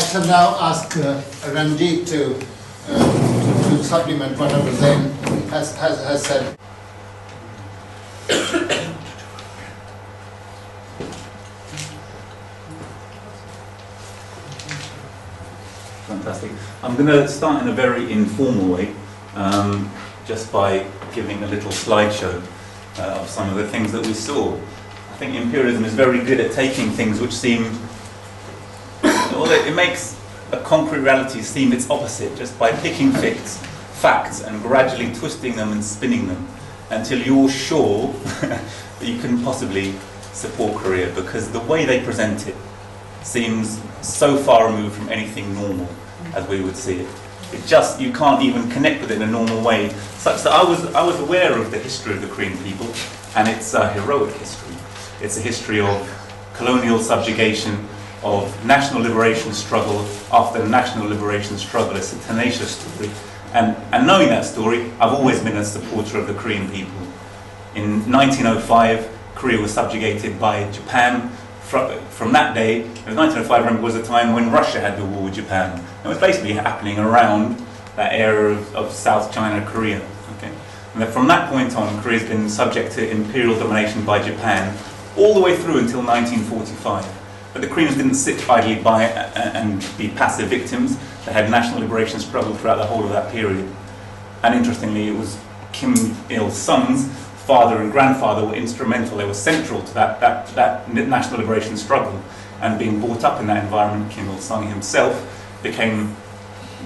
shall now ask Ranjit to supplement whatever Zain has said. Fantastic. I'm going to start in a very informal way, just by giving a little slideshow of some of the things that we saw. I think imperialism is very good at taking things which seem, well, it makes a concrete reality seem its opposite, just by picking facts and gradually twisting them and spinning them until you're sure that you couldn't possibly support Korea, because the way they present it seems so far removed from anything normal as we would see it. It just, you can't even connect with it in a normal way, such that I was aware of the history of the Korean people, and it's a heroic history. It's a history of colonial subjugation, of national liberation struggle after national liberation struggle. It's a tenacious story, and knowing that story, I've always been a supporter of the Korean people. In 1905, Korea was subjugated by Japan. From that day, 1905, remember, was a time when Russia had the war with Japan. It was basically happening around that area of South China, Korea. Okay? And then from that point on, Korea's been subject to imperial domination by Japan all the way through until 1945. But the Koreans didn't sit idly by and be passive victims. They had national liberation struggle throughout the whole of that period. And interestingly, it was Kim Il-sung's father and grandfather were instrumental. They were central to that national liberation struggle. And being brought up in that environment, Kim Il-sung himself became,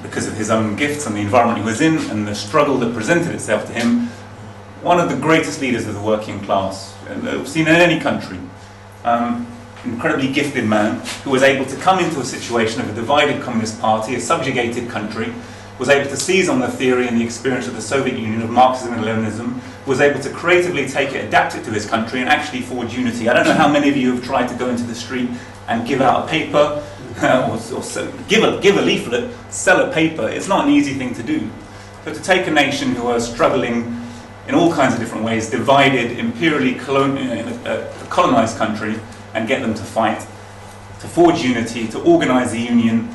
because of his own gifts and the environment he was in and the struggle that presented itself to him, one of the greatest leaders of the working class seen in any country. Incredibly gifted man who was able to come into a situation of a divided communist party, a subjugated country, was able to seize on the theory and the experience of the Soviet Union of Marxism and Leninism, was able to creatively take it, adapt it to his country, and actually forge unity. I don't know how many of you have tried to go into the street and give out a paper, give a leaflet, sell a paper. It's not an easy thing to do. So to take a nation who are struggling in all kinds of different ways, divided, imperially colonized country, and get them to fight, to forge unity, to organize a union.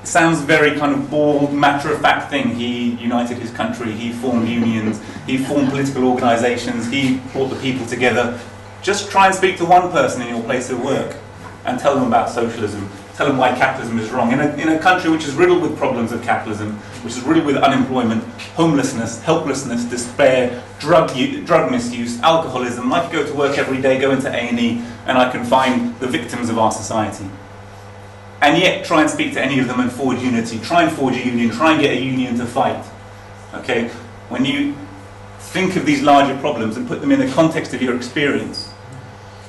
It sounds very kind of bald, matter-of-fact thing. He united his country, he formed unions, he formed political organizations, he brought the people together. Just try and speak to one person in your place of work and tell them about socialism. Tell them why capitalism is wrong. In a country which is riddled with problems of capitalism, which is riddled with unemployment, homelessness, helplessness, despair, drug misuse, alcoholism, I could go to work every day, go into A&E, and I can find the victims of our society. And yet, try and speak to any of them and forge unity. Try and forge a union. Try and get a union to fight. Okay? When you think of these larger problems and put them in the context of your experience,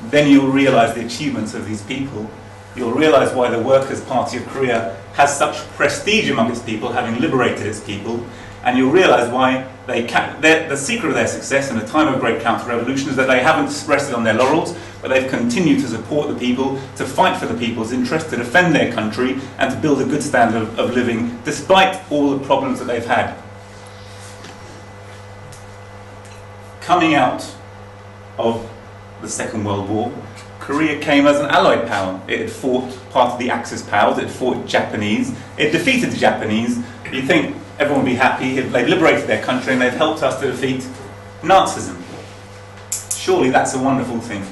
then you'll realize the achievements of these people. You'll realize why the Workers' Party of Korea has such prestige among its people, having liberated its people, and you'll realize why the secret of their success in a time of great counter-revolution is that they haven't rested on their laurels, but they've continued to support the people, to fight for the people's interest, to defend their country, and to build a good standard of living, despite all the problems that they've had. Coming out of the Second World War, Korea came as an allied power. It had fought part of the Axis powers, it had fought Japanese, it defeated the Japanese. You think everyone would be happy if they liberated their country and they've helped us to defeat Nazism. Surely that's a wonderful thing.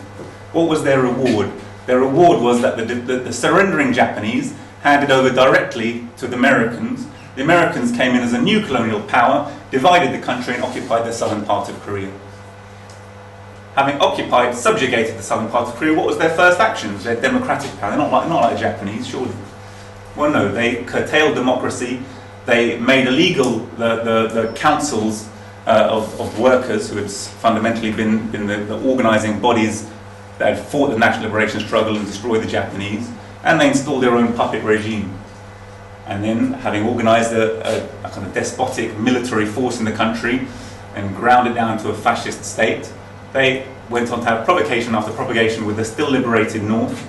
What was their reward? Their reward was that the surrendering Japanese handed over directly to the Americans. The Americans came in as a new colonial power, divided the country and occupied the southern part of Korea. Having occupied, subjugated the southern part of Korea, what was their first actions? Their democratic power. They're not like the Japanese, surely. Well, no, they curtailed democracy. They made illegal the councils of workers, who had fundamentally been the organizing bodies that had fought the national liberation struggle and destroyed the Japanese, and they installed their own puppet regime. And then, having organized a kind of despotic military force in the country and ground it down to a fascist state, they went on to have provocation after provocation with the still liberated North,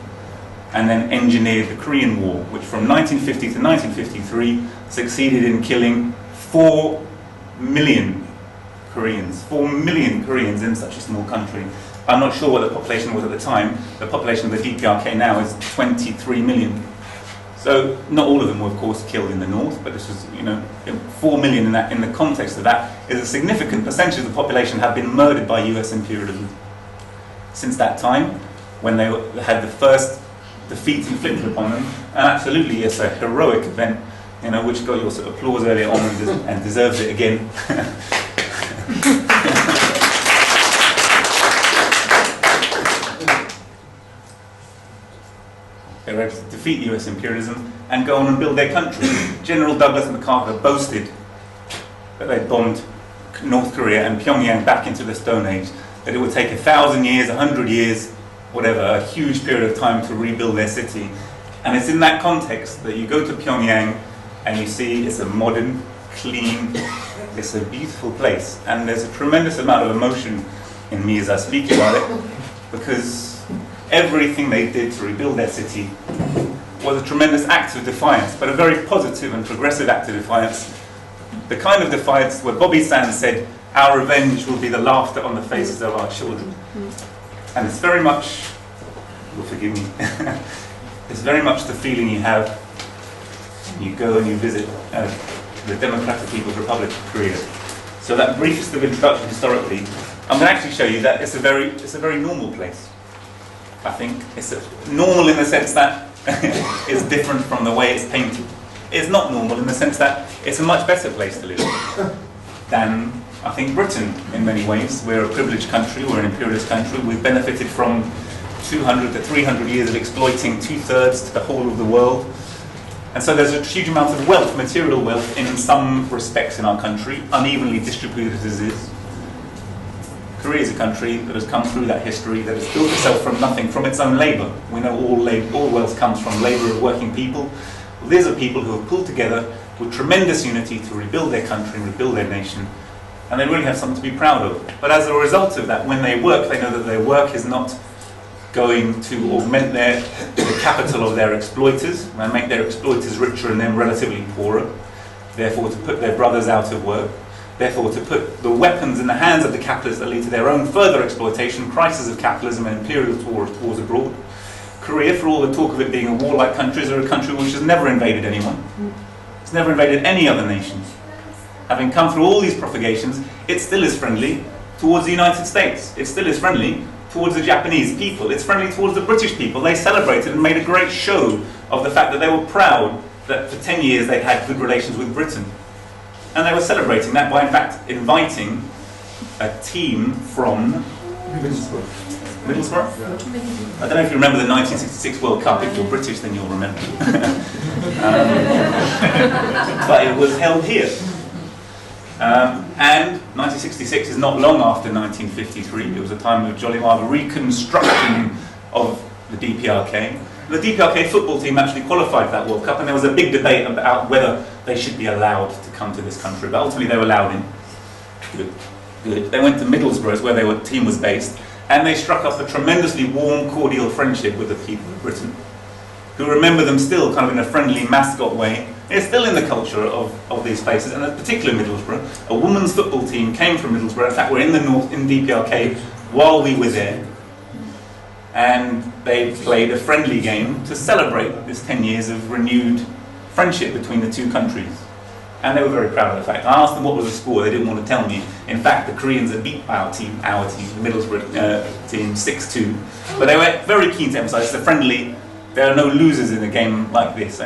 and then engineered the Korean War, which from 1950 to 1953 succeeded in killing 4 million Koreans. 4 million Koreans in such a small country. I'm not sure what the population was at the time. The population of the DPRK now is 23 million. So not all of them were, of course, killed in the north, but this was, 4 million in the context of that is a significant percentage of the population have been murdered by US imperialism since that time, when they had the first defeat inflicted upon them. And absolutely, it's a heroic event, which got your sort of applause earlier on and deserves it again. They were able to defeat US imperialism and go on and build their country. General Douglas MacArthur boasted that they bombed North Korea and Pyongyang back into the Stone Age, that it would take 1,000 years, 100 years, whatever, a huge period of time to rebuild their city. And it's in that context that you go to Pyongyang and you see it's a modern, clean, it's a beautiful place. And there's a tremendous amount of emotion in me as I speak about it, because everything they did to rebuild their city was a tremendous act of defiance, but a very positive and progressive act of defiance. The kind of defiance where Bobby Sands said, "Our revenge will be the laughter on the faces of our children." And it's very much, you'll forgive me, it's very much the feeling you have when you go and you visit the Democratic People's Republic of Korea. So that briefest of introduction historically, I'm going to actually show you that it's a very normal place. I think it's normal in the sense that it's different from the way it's painted. It's not normal in the sense that it's a much better place to live than, I think, Britain in many ways. We're a privileged country, we're an imperialist country, we've benefited from 200 to 300 years of exploiting 2/3 to the whole of the world. And so there's a huge amount of wealth, material wealth, in some respects in our country, unevenly distributed as it is. Korea is a country that has come through that history, that has built itself from nothing, from its own labour. We know all wealth comes from labour of working people. Well, these are people who have pulled together with tremendous unity to rebuild their country and rebuild their nation. And they really have something to be proud of. But as a result of that, when they work, they know that their work is not going to augment the capital of their exploiters and make their exploiters richer and them relatively poorer. Therefore, to put their brothers out of work. Therefore, to put the weapons in the hands of the capitalists that lead to their own further exploitation, crisis of capitalism and imperial wars abroad. Korea, for all the talk of it being a warlike country, is a country which has never invaded anyone. It's never invaded any other nations. Having come through all these propagations, it still is friendly towards the United States. It still is friendly towards the Japanese people. It's friendly towards the British people. They celebrated and made a great show of the fact that they were proud that for 10 years they'd had good relations with Britain. And they were celebrating that by, in fact, inviting a team from Middlesbrough? I don't know if you remember the 1966 World Cup. If you're British, then you'll remember. But it was held here. And 1966 is not long after 1953. It was a time of jolly well reconstruction of the DPRK. The DPRK football team actually qualified for that World Cup, and there was a big debate about whether they should be allowed to come to this country. But ultimately they were allowed in. Good. They went to Middlesbrough, where their team was based, and they struck up a tremendously warm, cordial friendship with the people of Britain, who remember them still kind of in a friendly mascot way. It's still in the culture of these places, and in particular Middlesbrough. A women's football team came from Middlesbrough. In fact, we're in the north, in DPRK, while we were there. And they played a friendly game to celebrate this 10 years of renewed friendship between the two countries. And they were very proud of the fact. I asked them what was the score, they didn't want to tell me. In fact, the Koreans had beat our team, the Middlesbrough team, 6-2. But they were very keen to emphasize it's a friendly, there are no losers in a game like this.